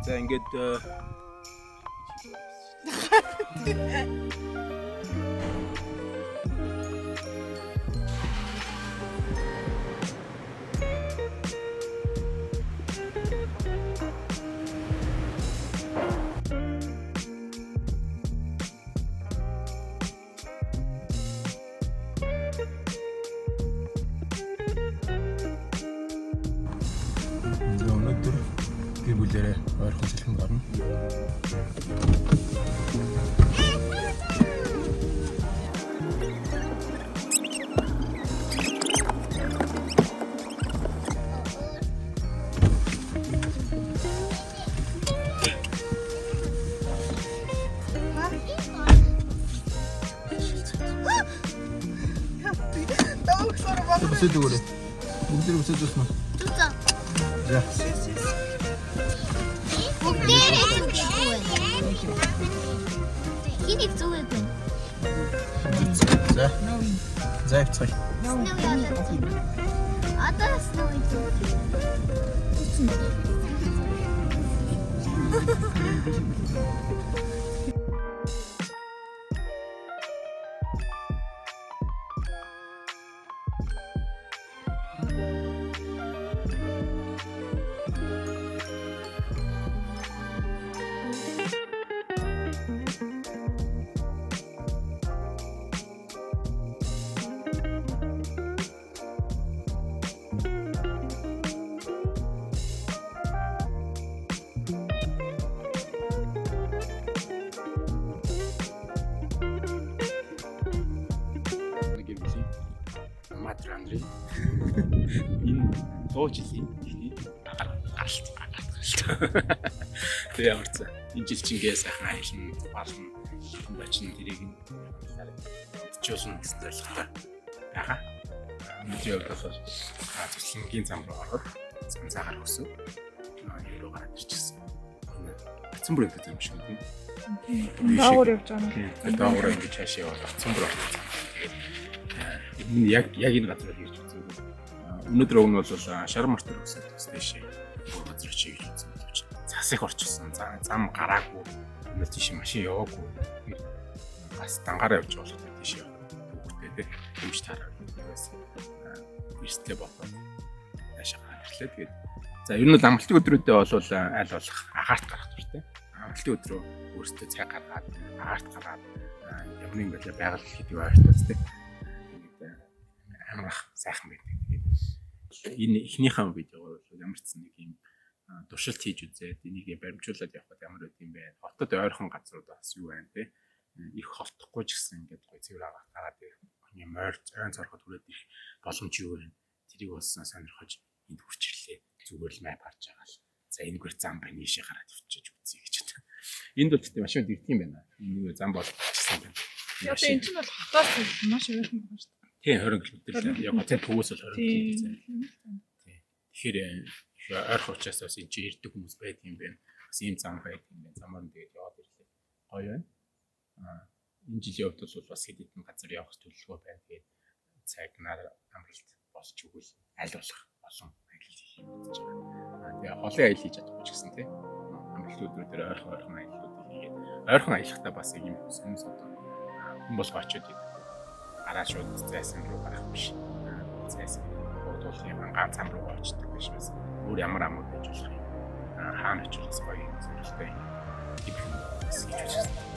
За ингээд бүлээрээ ойрхон цэлхэн гарна. Бүсэд өгөөрэй. Бүгдээ бүсэд өснө. За. Хинийг зүгээд байна. За. За явцгаая. Одоо сноу энэ 100 жилийн гаралт. Тэгээ ямарцаа энэ жил чингээ сайхан аялна, болон бачин тэрийг мэдчихүүлнэ гэсэн зорилготой байгаа. Өнөөдрийн явдлаас цэцлэнгийн зам руу ороод Санзайгаар өсөв. Евро гараад ирчихсэн. Атсан бүр явдаг юм шиг тийм. Даагуур явж байгаа юм. Даагуур ингэж хаашаа яваад атсан бүр орсон. Тэгээд яг энэ газар хийж үзсэн. Өнөөдөр өгнө бол шар мартер өсөж тийшээ газар очиж хийж үзсэн. Цас их орчихсон. Зам гараагүй. Өнөөдөр тийш машин яваагүй. Бас дангаараа явж болох тийш яваа. Бүгдээ тийм ч тараа байсан. Эрсдлээ болоод яашаа гарчлаа. Тэгээд за ер нь бол амралтын өдрүүдэд бол аль болох агаарт гарах туфтаа. Амралтын өдрөө өөрсдөө цаг гаргаад агаарт гараад ямар юм байлаа байгаль хийдэг ойртоос тийм. Амрах сайхан байдаг. Энэ эхнийхэн видеогоор бол ямар ч нэг юм туршилт хийж үзээд энийг баримтжуулаад явхад ямар байд юм бэ? Хотод ойрхон газрууд бас юу байна те? Их холтохгүй ч гэсэн ингээд гой цэвэр агаах гараад юм ойр зорход хүрээд ирэх боломж юу вэ? Тэрийг бас сонирхож энд хүрч ирлээ. Зүгээр л майп харж байгаа л. За энэгээр зам байна ийшээ гараад явчих үзье гэж байна. Энд бол гэдэг машин дэрдэг юм байна. Энэ зам болгочихсан байна. Одоо энэ чинь бол хотоос маш ойрхон байгаа шүү дээ. Тийм 20 км л яг цаа төвөөс бол 20 км. Тийм. Тэгэхээр ойрхон учраас бас энэ чинь ирдэг хүмүүс байдаг юм байна. Бас ийм зам байдаг юм байна. Замаар нь тэгээд яваад ирлээ. Гоё байна. Энэ жилийн хувьд бол бас хэд хэдэн газар явах төлөвлөгөө байна. Тэгээд цаг нар амралт болж өгвөл аль болох болон аялал хийх юм бодож байгаа. Тэгээ холын аялал хийж чадахгүй ч гэсэн тийм. Амралтын өдрүүдээр ойрхон аяллуудыг хийгээд ойрхон аялахдаа бас юм хүмүүс одоо хүн болго очиод гараа шууд зайсан руу гарах биш. Зайсан бодуулгын ганц зам руу очдог биш бас. Өөр ямар амууд байж болох юм. Хаана очих бас гоё юм зөвлөлтэй юм. Ийм юм бас хийж үзсэн.